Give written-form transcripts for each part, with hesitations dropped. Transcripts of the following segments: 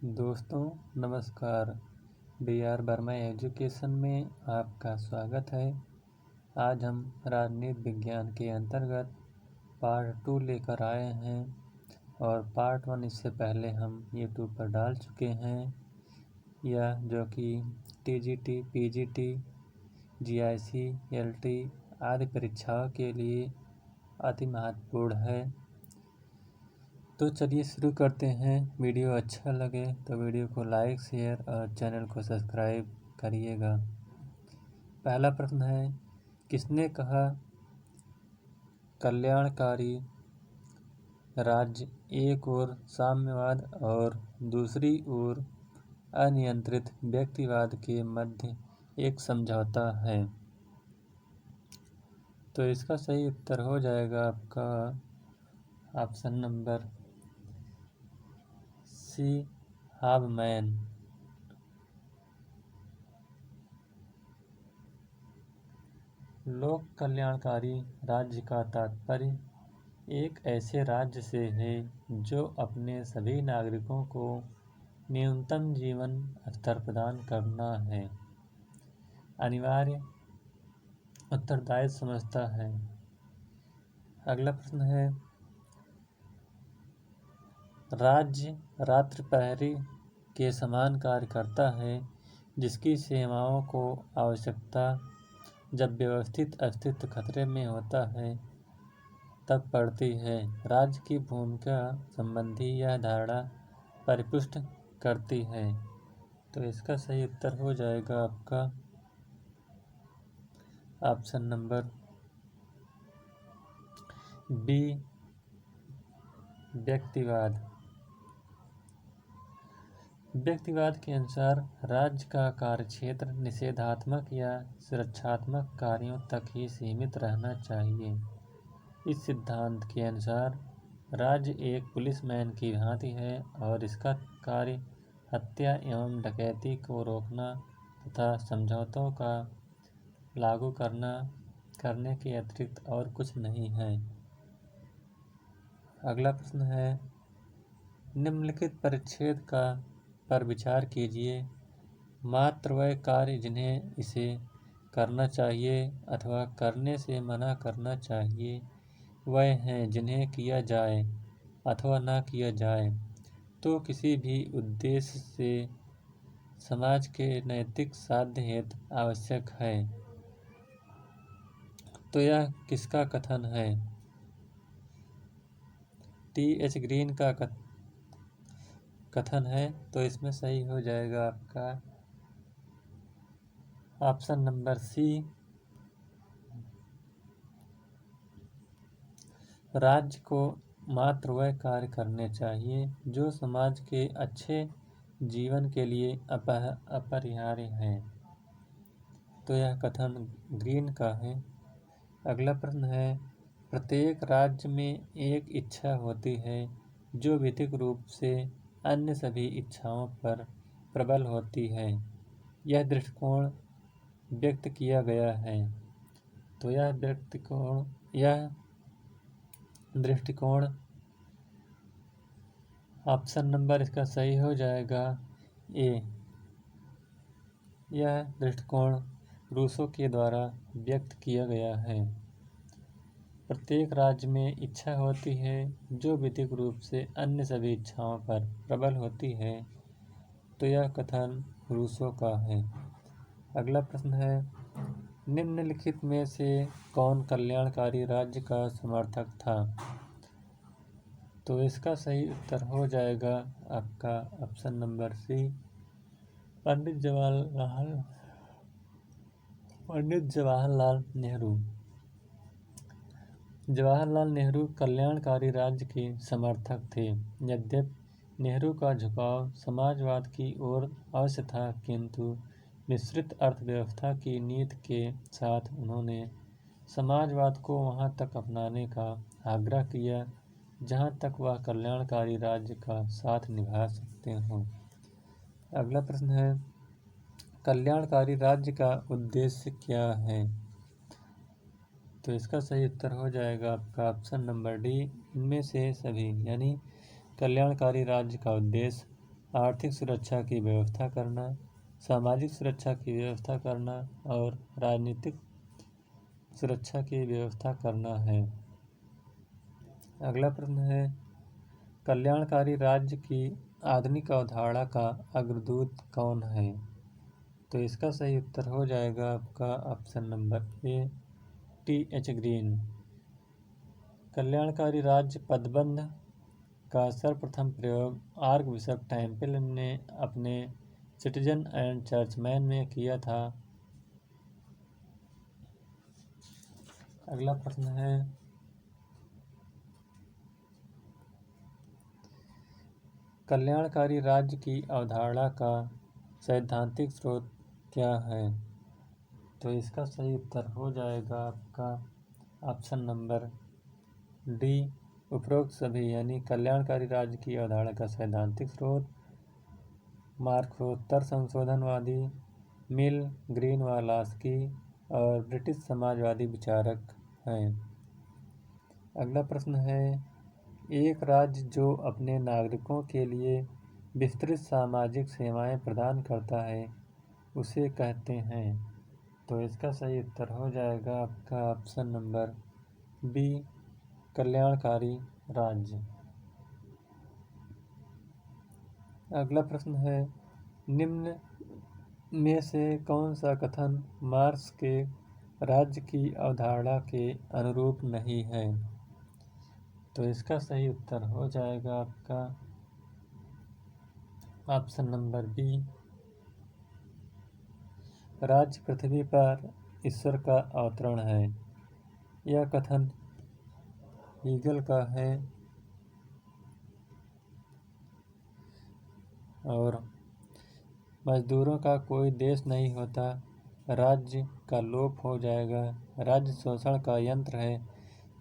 दोस्तों नमस्कार। DR. Verma education में आपका स्वागत है। आज हम राजनीति विज्ञान के अंतर्गत पार्ट 2 लेकर आए हैं और पार्ट 1 इससे पहले हम यूट्यूब पर डाल चुके हैं। यह जो कि टीजीटी, पीजीटी, जीआईसी, एलटी आदि परीक्षाओं के लिए अति महत्वपूर्ण है। तो चलिए शुरू करते हैं। वीडियो अच्छा लगे तो वीडियो को लाइक, शेयर और चैनल को सब्सक्राइब करिएगा। पहला प्रश्न है, किसने कहा कल्याणकारी राज्य एक ओर साम्यवाद और दूसरी ओर अनियंत्रित व्यक्तिवाद के मध्य एक समझौता है? तो इसका सही उत्तर हो जाएगा आपका ऑप्शन नंबर सी, हाबमैन। लोक कल्याणकारी राज्य का तात्पर्य एक ऐसे राज्य से है जो अपने सभी नागरिकों को न्यूनतम जीवन स्तर प्रदान करना है अनिवार्य उत्तरदायित्व समझता है। अगला प्रश्न है, राज्य रात्रि प्रहरी के समान कार्य करता है जिसकी सेवाओं को आवश्यकता जब व्यवस्थित अस्तित्व खतरे में होता है तब पड़ती है। राज्य की भूमिका संबंधी यह धारणा परिपुष्ट करती है। तो इसका सही उत्तर हो जाएगा आपका ऑप्शन नंबर बी, व्यक्तिवाद। व्यक्तिवाद के अनुसार राज्य का कार्यक्षेत्र निषेधात्मक या सुरक्षात्मक कार्यों तक ही सीमित रहना चाहिए। इस सिद्धांत के अनुसार राज्य एक पुलिसमैन की भांति है और इसका कार्य हत्या एवं डकैती को रोकना तथा समझौतों का लागू करने के अतिरिक्त और कुछ नहीं है। अगला प्रश्न है, निम्नलिखित परिच्छेद पर विचार कीजिए। मात्र वह कार्य जिन्हें इसे करना चाहिए अथवा करने से मना करना चाहिए वह हैं जिन्हें किया जाए अथवा ना किया जाए तो किसी भी उद्देश्य से समाज के नैतिक साध्य हेतु आवश्यक है। तो यह किसका कथन है? टी.एच. ग्रीन का कथन है। तो इसमें सही हो जाएगा आपका ऑप्शन नंबर सी, राज्य को मात्र वह कार्य करने चाहिए जो समाज के अच्छे जीवन के लिए अपरिहार्य है। तो यह कथन ग्रीन का है। अगला प्रश्न है, प्रत्येक राज्य में एक इच्छा होती है जो विधिक रूप से अन्य सभी इच्छाओं पर प्रबल होती है। यह दृष्टिकोण व्यक्त किया गया है। तो यह दृष्टिकोण ऑप्शन नंबर इसका सही हो जाएगा ए। यह दृष्टिकोण रूसो के द्वारा व्यक्त किया गया है। प्रत्येक राज्य में इच्छा होती है जो विधिक रूप से अन्य सभी इच्छाओं पर प्रबल होती है। तो यह कथन रूसो का है। अगला प्रश्न है, निम्नलिखित में से कौन कल्याणकारी राज्य का समर्थक था? तो इसका सही उत्तर हो जाएगा आपका ऑप्शन नंबर सी, पंडित जवाहरलाल नेहरू। जवाहरलाल नेहरू कल्याणकारी राज्य के समर्थक थे। यद्यपि नेहरू का झुकाव समाजवाद की ओर अवश्य था, किंतु मिश्रित अर्थव्यवस्था की नीति के साथ उन्होंने समाजवाद को वहां तक अपनाने का आग्रह किया जहां तक वह कल्याणकारी राज्य का साथ निभा सकते हों। अगला प्रश्न है, कल्याणकारी राज्य का उद्देश्य क्या है? तो इसका सही उत्तर हो जाएगा आपका ऑप्शन नंबर डी, इनमें से सभी। यानी कल्याणकारी राज्य का उद्देश्य आर्थिक सुरक्षा की व्यवस्था करना, सामाजिक सुरक्षा की व्यवस्था करना और राजनीतिक सुरक्षा की व्यवस्था करना है। अगला प्रश्न है, कल्याणकारी राज्य की आधुनिक अवधारणा का अग्रदूत कौन है? तो इसका सही उत्तर हो जाएगा आपका option number A, TH. Green. कल्याणकारी राज्य पदबंध का सर्वप्रथम प्रयोग आर्क बिशप टेम्पल ने अपने सिटीजन एंड चर्चमैन में किया था। अगला प्रश्न है, कल्याणकारी राज्य की अवधारणा का सैद्धांतिक स्रोत क्या है? तो इसका सही उत्तर हो जाएगा आपका ऑप्शन नंबर डी, उपरोक्त सभी। यानी कल्याणकारी राज्य की अवधारणा का सैद्धांतिक स्रोत मार्क्सोत्तर संशोधनवादी, मिल, ग्रीनवालास्की और ब्रिटिश समाजवादी विचारक हैं। अगला प्रश्न है, एक राज्य जो अपने नागरिकों के लिए विस्तृत सामाजिक सेवाएं प्रदान करता है उसे कहते हैं। तो इसका सही उत्तर हो जाएगा आपका ऑप्शन नंबर बी, कल्याणकारी राज्य। अगला प्रश्न है, निम्न में से कौन सा कथन मार्क्स के राज्य की अवधारणा के अनुरूप नहीं है? तो इसका सही उत्तर हो जाएगा आपका ऑप्शन नंबर बी, राज्य पृथ्वी पर ईश्वर का अवतरण है। यह कथन हीगल का है और मजदूरों का कोई देश नहीं होता, राज्य का लोप हो जाएगा, राज्य शोषण का यंत्र है।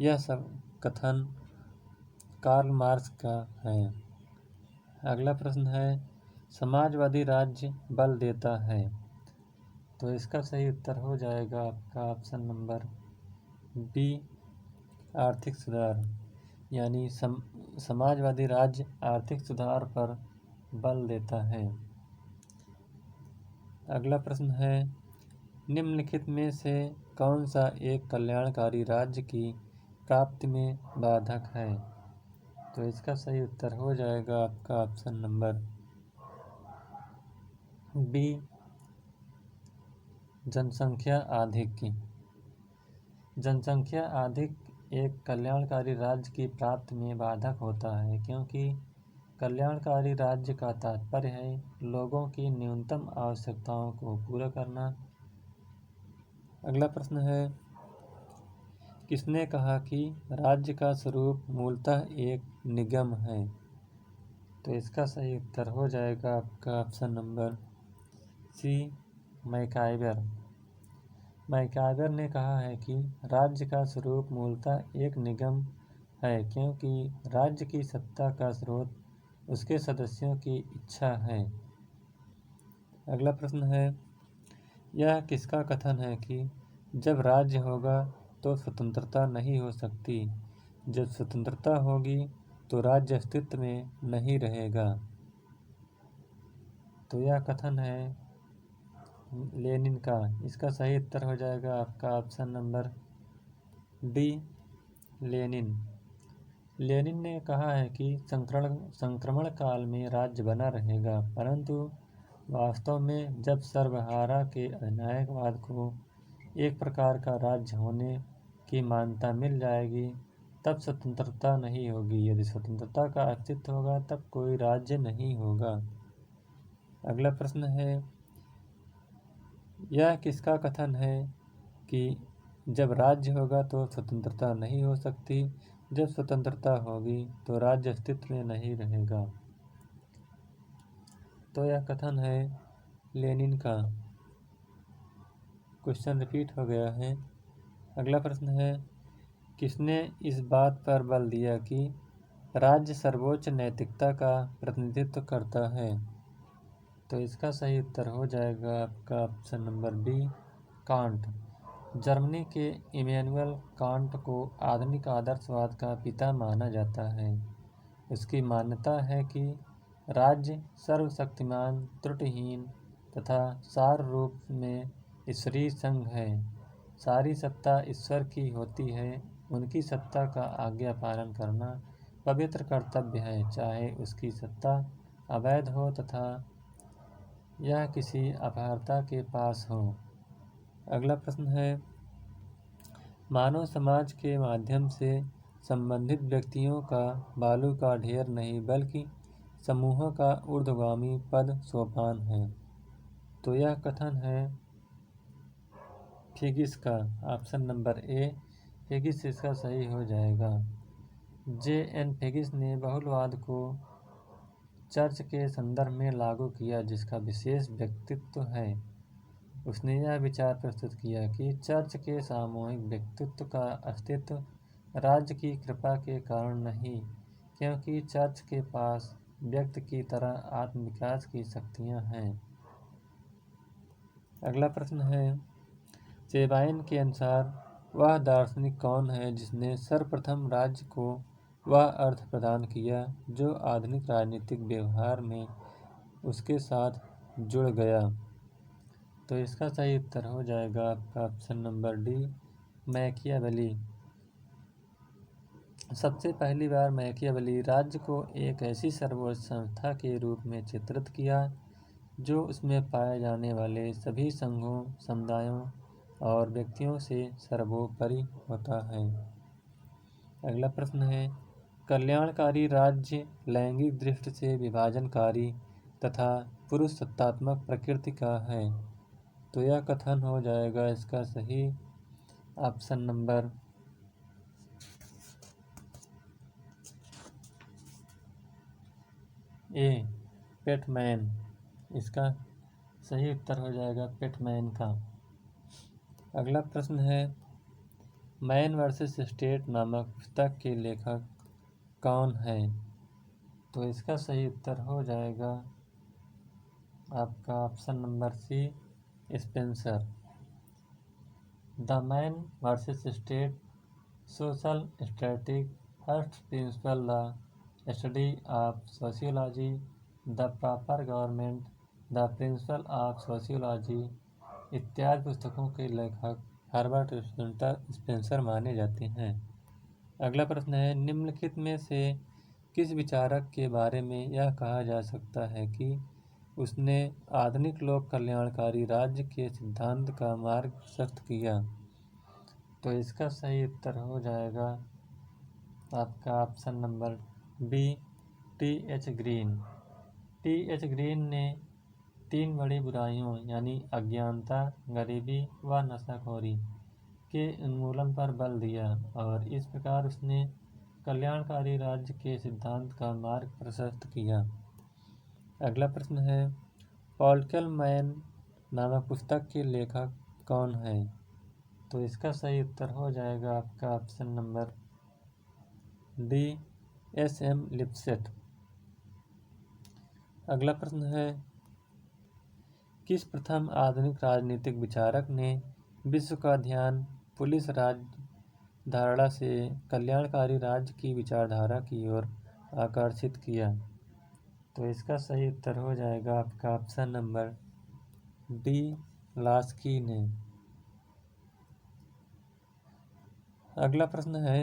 यह सब कथन कार्ल मार्क्स का है। अगला प्रश्न है, समाजवादी राज्य बल देता है। तो इसका सही उत्तर हो जाएगा आपका ऑप्शन नंबर बी, आर्थिक सुधार। यानी समाजवादी राज्य आर्थिक सुधार पर बल देता है। अगला प्रश्न है, निम्नलिखित में से कौन सा एक कल्याणकारी राज्य की प्राप्ति में बाधक है? तो इसका सही उत्तर हो जाएगा आपका ऑप्शन नंबर बी, जनसंख्या आधिक्य। जनसंख्या आधिक्य एक कल्याणकारी राज्य की प्राप्ति में बाधक होता है, क्योंकि कल्याणकारी राज्य का तात्पर्य है लोगों की न्यूनतम आवश्यकताओं को पूरा करना। अगला प्रश्न है, किसने कहा कि राज्य का स्वरूप मूलतः एक निगम है? तो इसका सही उत्तर हो जाएगा आपका option number C, MacIver. MacIver ने कहा है कि राज्य का स्वरूप मूलतः एक निगम है, क्योंकि राज्य की सत्ता का स्रोत उसके सदस्यों की इच्छा है। अगला प्रश्न है, यह किसका कथन है कि जब राज्य होगा तो स्वतंत्रता नहीं हो सकती, जब स्वतंत्रता होगी तो राज्य अस्तित्व में नहीं रहेगा? तो यह कथन है लेनिन का। इसका सही उत्तर हो जाएगा आपका option number D, Lenin. Lenin ने कहा है कि संक्रमण काल में राज्य बना रहेगा, परंतु वास्तव में जब सर्वहारा के अधिनायकवाद को एक प्रकार का राज्य होने की मान्यता मिल जाएगी तब स्वतंत्रता नहीं होगी। यदि स्वतंत्रता का अस्तित्व होगा तब कोई राज्य नहीं होगा। अगला प्रश्न है, यह किसका कथन है कि जब राज्य होगा तो स्वतंत्रता नहीं हो सकती, जब स्वतंत्रता होगी तो राज्य अस्तित्व में नहीं रहेगा? तो यह कथन है लेनिन का। क्वेश्चन रिपीट हो गया है। अगला प्रश्न है, किसने इस बात पर बल दिया कि राज्य सर्वोच्च नैतिकता का प्रतिनिधित्व करता है? तो इसका सही उत्तर हो जाएगा आपका option number B, Kant. Germany के इमैनुअल कांट को आधुनिक आदर्शवाद का पिता माना जाता है। उसकी मान्यता है कि राज्य सर्वशक्तिमान, त्रुटिहीन तथा सार रूप में ईश्वरीय संघ है। सारी सत्ता ईश्वर की होती है। उनकी सत्ता का आज्ञा पालन करना पवित्र कर्तव्य है, चाहे उसकी सत्ता अवैध हो तथा यह किसी अपहर्ता के पास हो। अगला प्रश्न है, मानव समाज के माध्यम से संबंधित व्यक्तियों का बालू का ढेर नहीं बल्कि समूहों का ऊर्ध्वगामी पद सोपान है। तो यह कथन है फिगिस का। ऑप्शन नंबर ए फिगिस इसका सही हो जाएगा। J.N. फिगिस ने बहुलवाद को चर्च के संदर्भ में लागू किया, जिसका विशेष व्यक्तित्व है। उसने यह विचार प्रस्तुत किया कि चर्च के सामूहिक व्यक्तित्व का अस्तित्व राज्य की कृपा के कारण नहीं, क्योंकि चर्च के पास व्यक्ति की तरह आत्मविकास की शक्तियाँ हैं। अगला प्रश्न है, चेबाइन के अनुसार वह दार्शनिक कौन है जिसने सर्वप्रथम राज्य को वह अर्थ प्रदान किया जो आधुनिक राजनीतिक व्यवहार में उसके साथ जुड़ गया। तो इसका सही उत्तर हो जाएगा आपका ऑप्शन नंबर डी, मैकियावेली। सबसे पहली बार मैकियावेली राज्य को एक ऐसी सर्वोच्च संस्था के रूप में चित्रित किया जो उसमें पाए जाने वाले सभी संघों, समुदायों और व्यक्तियों से सर्वोपरि होता है। अगला प्रश्न है, कल्याणकारी राज्य लैंगिक दृष्टि से विभाजनकारी तथा पुरुष सत्तात्मक प्रकृति का है। तो यह कथन हो जाएगा इसका सही ऑप्शन नंबर ए, पेटमैन। इसका सही उत्तर हो जाएगा पेटमैन का। अगला प्रश्न है, मैन वर्सेस स्टेट नामक पुस्तक के लेखक कौन है। तो इसका सही उत्तर हो जाएगा आपका option number C, Spencer. The man versus state, social static, first principle, the study of sociology, the proper government, the principle of sociology इत्यादि पुस्तकों के लेखक हर्बर्ट स्पेंसर माने जाते हैं। अगला प्रश्न है, निम्नलिखित में से किस विचारक के बारे में यह कहा जा सकता है कि उसने आधुनिक लोक कल्याणकारी राज्य के सिद्धांत का मार्ग प्रशस्त किया। तो इसका सही उत्तर हो जाएगा आपका option number B, T.H. Green. T.H. Green ने 3 बड़ी बुराइयों यानी अज्ञानता, गरीबी व नशाखोरी के उन्मूलन पर बल दिया और इस प्रकार उसने कल्याणकारी राज्य के सिद्धांत का मार्ग प्रशस्त किया। अगला प्रश्न है, पॉलिटिकल मैन नामक पुस्तक के लेखक कौन है। तो इसका सही उत्तर हो जाएगा आपका option number D, S.M. Lipset. अगला प्रश्न है, किस प्रथम आधुनिक राजनीतिक विचारक ने विश्व का ध्यान पुलिस राज धारणा से कल्याणकारी राज्य की विचारधारा की ओर आकर्षित किया। तो इसका सही उत्तर हो जाएगा आपका ऑप्शन नंबर डी, लास्की ने। अगला प्रश्न है,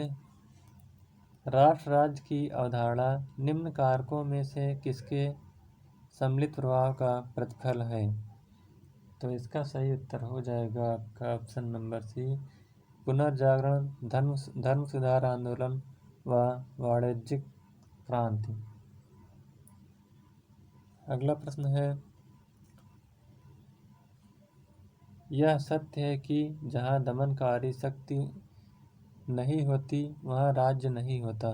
राष्ट्र राज्य की अवधारणा निम्न कारकों में से किसके सम्मिलित प्रभाव का प्रतिफल है। तो इसका सही उत्तर हो जाएगा आपका ऑप्शन नंबर सी, पुनर्जागरण, धर्म सुधार आंदोलन व वाणिज्यिक क्रांति। अगला प्रश्न है, यह सत्य है कि जहाँ दमनकारी शक्ति नहीं होती वहाँ राज्य नहीं होता,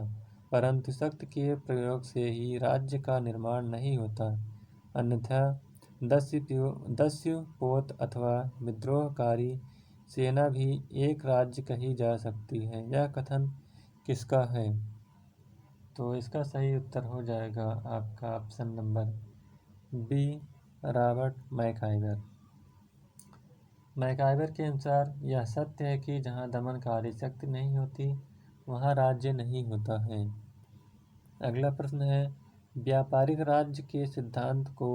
परंतु शक्ति के प्रयोग से ही राज्य का निर्माण नहीं होता, अन्यथा दस्युपोत अथवा विद्रोहकारी सेना भी एक राज्य कही जा सकती है। यह कथन किसका है। तो इसका सही उत्तर हो जाएगा आपका option number B, Robert MacIver. MacIver के अनुसार यह सत्य है कि जहाँ दमनकारी शक्ति नहीं होती वहाँ राज्य नहीं होता है। अगला प्रश्न है, व्यापारिक राज्य के सिद्धांत को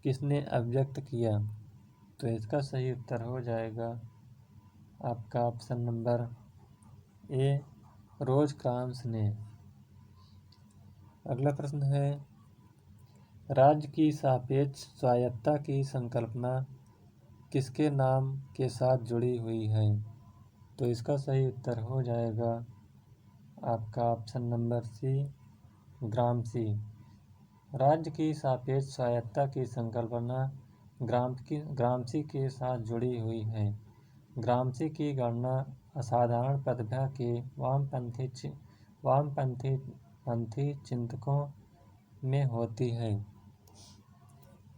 किसने अभिव्यक्त किया? तो इसका सही उत्तर हो जाएगा आपका ऑप्शन नंबर ए, रोजक्राम्स ने। अगला प्रश्न है, राज्य की सापेक्ष स्वायत्तता की संकल्पना किसके नाम के साथ जुड़ी हुई है? तो इसका सही उत्तर हो जाएगा आपका ऑप्शन नंबर सी, ग्रामसी। राज्य की सापेक्ष स्वायत्तता की संकल्पना ग्रामसी के साथ जुड़ी हुई है। ग्रामसी की गणना असाधारण प्रतिभा के वामपंथी चिंतकों में होती है।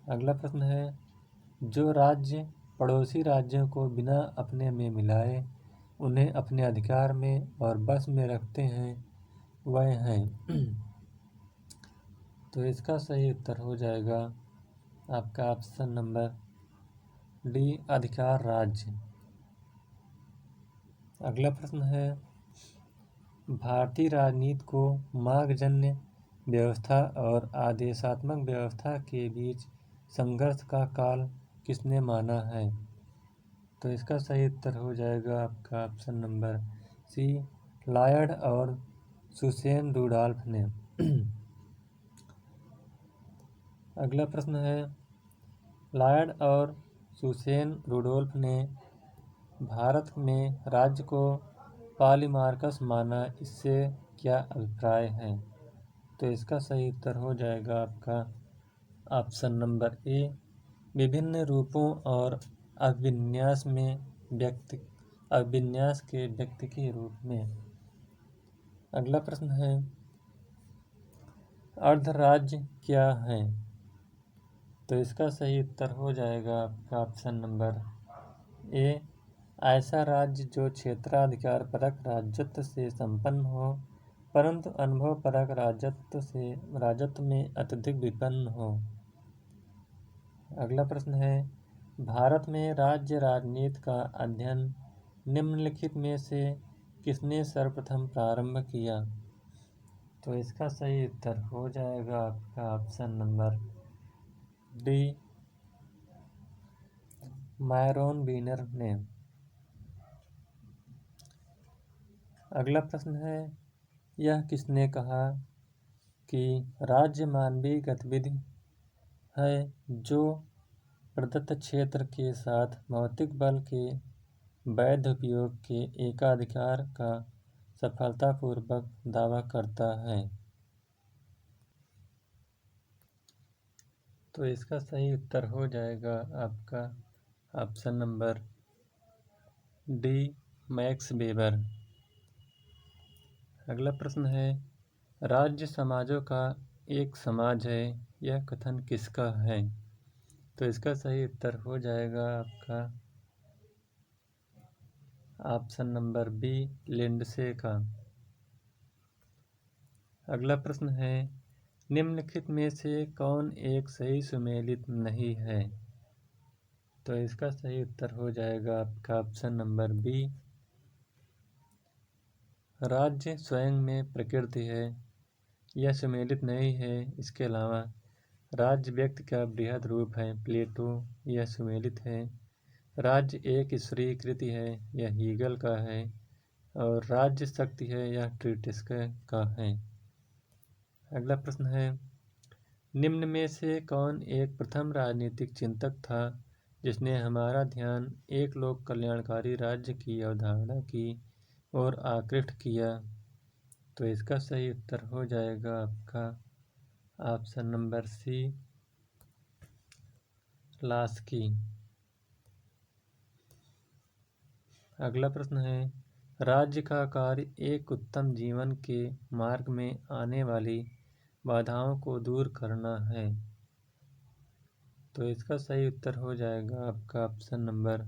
अगला प्रश्न है, जो राज्य पड़ोसी राज्यों को बिना अपने में मिलाए उन्हें अपने अधिकार में और बस में रखते हैं वह हैं। तो इसका सही उत्तर हो जाएगा आपका ऑप्शन नंबर डी, अधिकार राज्य। अगला प्रश्न है, भारतीय राजनीति को मार्गजन्य व्यवस्था और आदेशात्मक व्यवस्था के बीच संघर्ष का काल किसने माना है? तो इसका सही उत्तर हो जाएगा आपका ऑप्शन नंबर सी, लॉयड और सुसेन रुडॉल्फ ने। अगला प्रश्न है, लॉयड और सुसेन रुडोल्फ ने भारत में राज्य को पॉलीमार्कस माना, इससे क्या अभिप्राय है? तो इसका सही उत्तर हो जाएगा आपका ऑप्शन नंबर ए, विभिन्न रूपों और अभिविन्यास के व्यक्ति के रूप में। अगला प्रश्न है, अर्धराज्य क्या है? तो इसका सही उत्तर हो जाएगा आपका ऑप्शन नंबर ए, ऐसा राज्य जो क्षेत्राधिकार परक राजत्व से संपन्न हो परंतु अनुभव परक राजत्व में अत्यधिक विपन्न हो। अगला प्रश्न है, भारत में राज्य राजनीति का अध्ययन निम्नलिखित में से किसने सर्वप्रथम प्रारंभ किया? तो इसका सही उत्तर हो जाएगा आपका option number D, Myron Weiner ने। अगला प्रश्न है, यह किसने कहा कि राज्य मानवीय गतिविधि है जो प्रदत्त क्षेत्र के साथ भौतिक बल के वैध उपयोग के एकाधिकार का सफलतापूर्वक दावा करता है? तो इसका सही उत्तर हो जाएगा आपका option number D, max weber. अगला प्रश्न है, राज्य समाजों का एक समाज है, यह कथन किसका है? तो इसका सही उत्तर हो जाएगा आपका ऑप्शन नंबर बी, लिंडसे का। अगला प्रश्न है, निम्नलिखित में से कौन एक सही सुमेलित नहीं है? तो इसका सही उत्तर हो जाएगा आपका ऑप्शन नंबर बी, राज्य स्वयं में प्रकृति है, यह सुमेलित नहीं है। इसके अलावा राज्य व्यक्ति का बृहद रूप है, प्लेटो, यह सुमेलित है। राज्य एक ईश्वरीय कृति है, यह हीगल का है। और राज्य शक्ति है, यह ट्रीटस्के का है। अगला प्रश्न है, निम्न में से कौन एक प्रथम राजनीतिक चिंतक था जिसने हमारा ध्यान एक लोक कल्याणकारी राज्य की अवधारणा की ओर आकृष्ट किया? तो इसका सही उत्तर हो जाएगा आपका ऑप्शन नंबर सी, लास्की। अगला प्रश्न है, राज्य का कार्य एक उत्तम जीवन के मार्ग में आने वाली बाधाओं को दूर करना है। तो इसका सही उत्तर हो जाएगा आपका ऑप्शन नंबर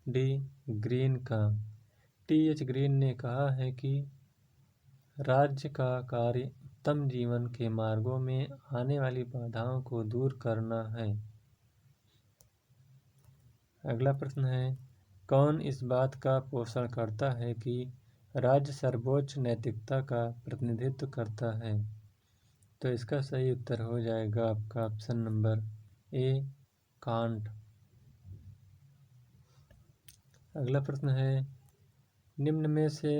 डी, ग्रीन का। टी.एच. ग्रीन ने कहा है कि राज्य का कार्य उत्तम जीवन के मार्गों में आने वाली बाधाओं को दूर करना है। अगला प्रश्न है, कौन इस बात का पोषण करता है कि राज्य सर्वोच्च नैतिकता का प्रतिनिधित्व करता है? तो इसका सही उत्तर हो जाएगा आपका ऑप्शन नंबर ए, कांट। अगला प्रश्न है, निम्न में से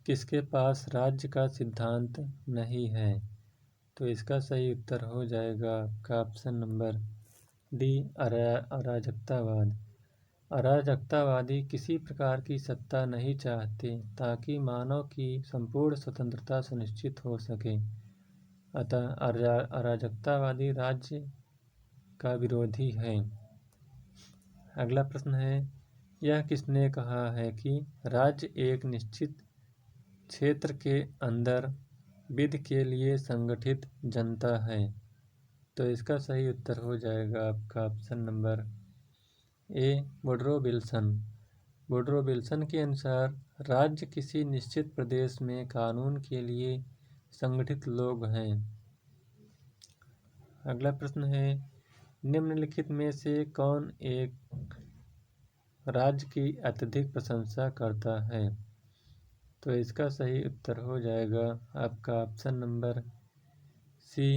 किसके पास राज्य का सिद्धांत नहीं है? तो इसका सही उत्तर हो जाएगा आपका ऑप्शन नंबर डी, अराजकतावाद। अराजकतावादी किसी प्रकार की सत्ता नहीं चाहते ताकि मानव की संपूर्ण स्वतंत्रता सुनिश्चित हो सके। अतः अराजकतावादी राज्य का विरोधी है। अगला प्रश्न है, यह किसने कहा है कि राज्य एक निश्चित क्षेत्र के अंदर विधि के लिए संगठित जनता है? तो इसका सही उत्तर हो जाएगा आपका option number A, Woodrow Wilson. Woodrow Wilson के अनुसार राज्य किसी निश्चित प्रदेश में कानून के लिए संगठित लोग हैं। अगला प्रश्न है, निम्नलिखित में से कौन एक राज्य की अत्यधिक प्रशंसा करता है? तो इसका सही उत्तर हो जाएगा आपका ऑप्शन नंबर सी,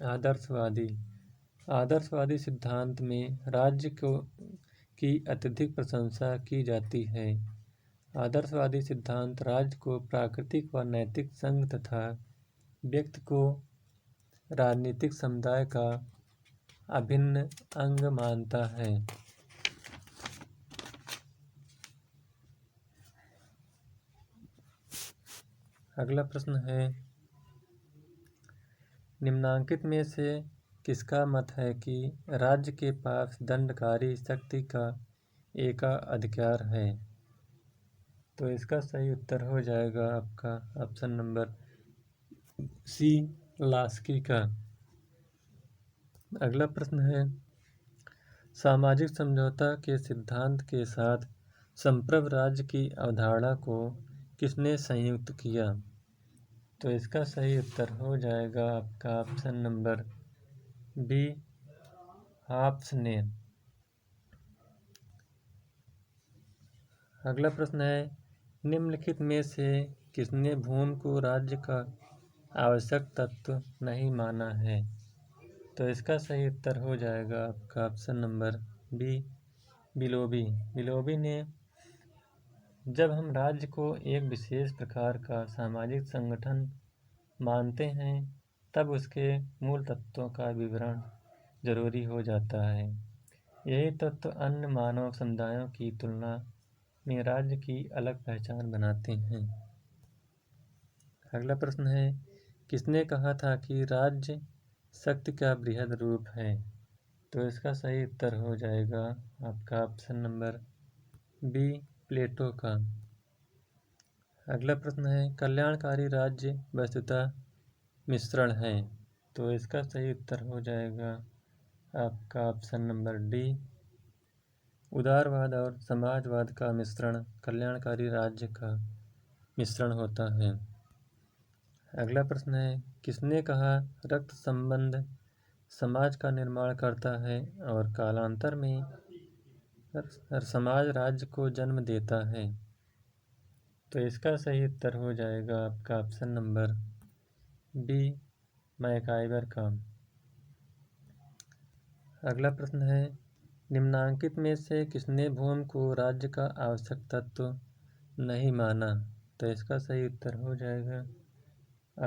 आदर्शवादी। आदर्शवादी सिद्धांत में राज्य की अत्यधिक प्रशंसा की जाती है। आदर्शवादी सिद्धांत राज्य को प्राकृतिक व नैतिक संघ तथा व्यक्ति को राजनीतिक समुदाय का अभिन्न अंग मानता है। अगला प्रश्न है, निम्नांकित में से किसका मत है कि राज्य के पास दंडकारी शक्ति का एकाधिकार है? तो इसका सही उत्तर हो जाएगा आपका ऑप्शन नंबर सी, लास्की का। अगला प्रश्न है, सामाजिक समझौता के सिद्धांत के साथ संप्रभु राज्य की अवधारणा को किसने संयुक्त किया? तो इसका सही उत्तर हो जाएगा आपका ऑप्शन नंबर बी, हाब्स ने। अगला प्रश्न है, निम्नलिखित में से किसने भूमि को राज्य का आवश्यक तत्व नहीं माना है? तो इसका सही उत्तर हो जाएगा आपका ऑप्शन नंबर बी, बिलोबी। बिलोबी ने, जब हम राज्य को एक विशेष प्रकार का सामाजिक संगठन मानते हैं तब उसके मूल तत्वों का विवरण जरूरी हो जाता है। यही तत्व अन्य मानव समुदायों की तुलना में राज्य की अलग पहचान बनाते हैं। अगला प्रश्न है, किसने कहा था कि राज्य शक्ति का बृहद रूप है? तो इसका सही उत्तर हो जाएगा आपका ऑप्शन नंबर बी, प्लेटो का। अगला प्रश्न है, कल्याणकारी राज्य वस्तुतः मिश्रण है। तो इसका सही उत्तर हो जाएगा आपका ऑप्शन नंबर डी, उदारवाद और समाजवाद का मिश्रण कल्याणकारी राज्य का मिश्रण होता है। अगला प्रश्न है, किसने कहा रक्त संबंध समाज का निर्माण करता है और कालांतर में समाज राज्य को जन्म देता है? तो इसका सही उत्तर हो जाएगा आपका ऑप्शन नंबर बी, मैकाइवर का। अगला प्रश्न है, निम्नांकित में से किसने भूमि को राज्य का आवश्यक तत्व नहीं माना? तो इसका सही उत्तर हो जाएगा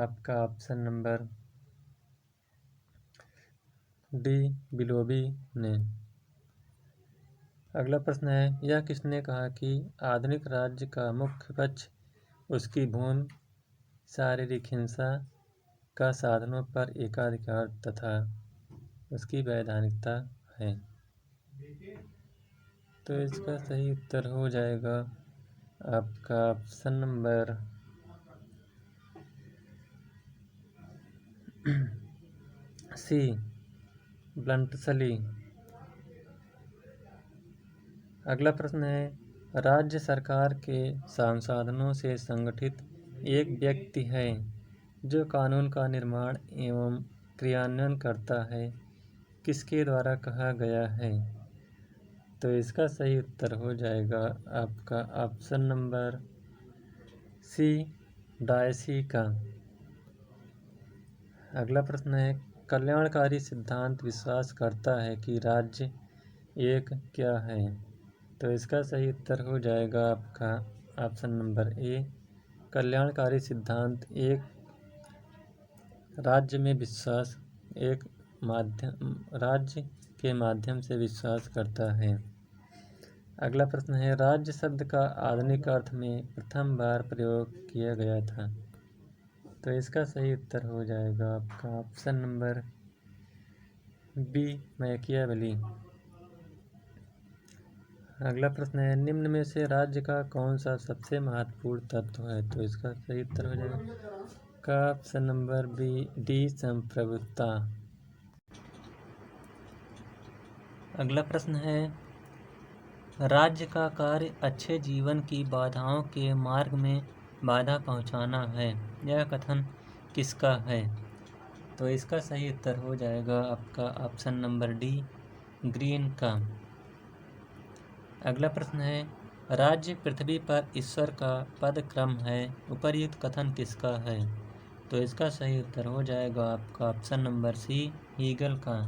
आपका ऑप्शन नंबर डी, बिलोबी ने। अगला प्रश्न है, यह किसने कहा कि आधुनिक राज्य का मुख्य पक्ष उसकी भूमि, शारीरिक हिंसा का साधनों पर एकाधिकार तथा उसकी वैधानिकता है? तो इसका सही उत्तर हो जाएगा आपका ऑप्शन नंबर सी, ब्लंटसली। अगला प्रश्न है, राज्य सरकार के संसाधनों से संगठित एक व्यक्ति है जो कानून का निर्माण एवं क्रियान्वयन करता है, किसके द्वारा कहा गया है? तो इसका सही उत्तर हो जाएगा आपका ऑप्शन नंबर सी, डायसी का। अगला प्रश्न है, कल्याणकारी सिद्धांत विश्वास करता है कि राज्य एक क्या है? तो इसका सही उत्तर हो जाएगा आपका ऑप्शन नंबर ए। कल्याणकारी सिद्धांत एक राज्य में विश्वास राज्य के माध्यम से विश्वास करता है। अगला प्रश्न है, राज्य शब्द का आधुनिक अर्थ में प्रथम बार प्रयोग किया गया था। तो इसका सही उत्तर हो जाएगा आपका ऑप्शन नंबर बी, मैकियावेली। अगला प्रश्न है, निम्न में से राज्य का कौन सा सबसे महत्वपूर्ण तत्व है? तो इसका सही उत्तर हो जाएगा ऑप्शन नंबर डी, संप्रभुता। अगला प्रश्न है, राज्य का कार्य अच्छे जीवन की बाधाओं के मार्ग में बाधा पहुंचाना है। यह कथन किसका है? तो इसका सही उत्तर हो जाएगा आपका ऑप्शन नंबर डी, ग्रीन का। अगला प्रश्न है, राज्य पृथ्वी पर ईश्वर का पद क्रम है, उपर्युक्त कथन किसका है? तो इसका सही उत्तर हो जाएगा आपका ऑप्शन नंबर सी, हीगल का।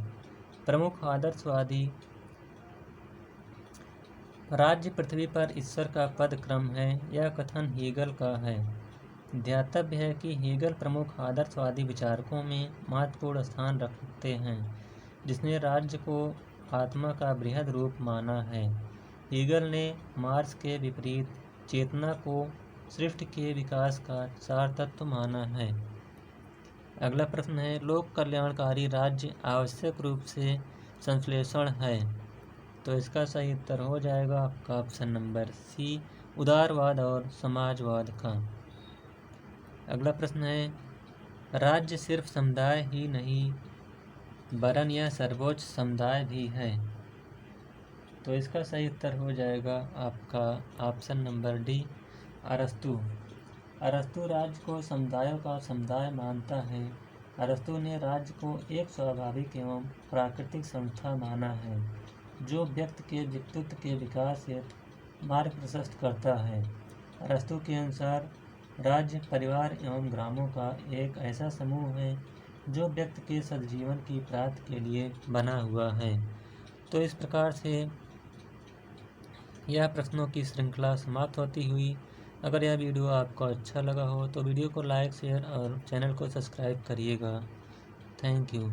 प्रमुख आदर्शवादी राज्य पृथ्वी पर ईश्वर का पद क्रम है, यह कथन हीगल का है। ध्यातव्य है कि हीगल प्रमुख आदर्शवादी विचारकों में महत्वपूर्ण स्थान रखते हैं, जिसने राज्य को आत्मा का बृहद रूप माना है। हीगल ने मार्क्स के विपरीत चेतना को सृष्टि के विकास का सार तत्व माना है। अगला प्रश्न है, लोक कल्याणकारी राज्य आवश्यक रूप से संश्लेषण है। तो इसका सही उत्तर हो जाएगा आपका ऑप्शन नंबर सी, उदारवाद और समाजवाद का। अगला प्रश्न है, राज्य सिर्फ समुदाय ही नहीं वरन यह सर्वोच्च समुदाय भी है। तो इसका सही उत्तर हो जाएगा आपका ऑप्शन नंबर डी, अरस्तु। अरस्तु राज्य को समुदायों का समुदाय मानता है। अरस्तु ने राज्य को एक स्वाभाविक एवं प्राकृतिक संस्था माना है, जो व्यक्ति के व्यक्तित्व के विकास हेतु मार्ग प्रशस्त करता है। अरस्तु के अनुसार राज्य परिवार एवं ग्रामों का एक ऐसा समूह है जो व्यक्ति के सद्जीवन की प्राप्ति के लिए बना हुआ है। तो इस प्रकार से यह प्रश्नों की श्रृंखला समाप्त होती हुई। अगर यह वीडियो आपको अच्छा लगा हो तो वीडियो को लाइक, शेयर और चैनल को सब्सक्राइब करिएगा। Thank you.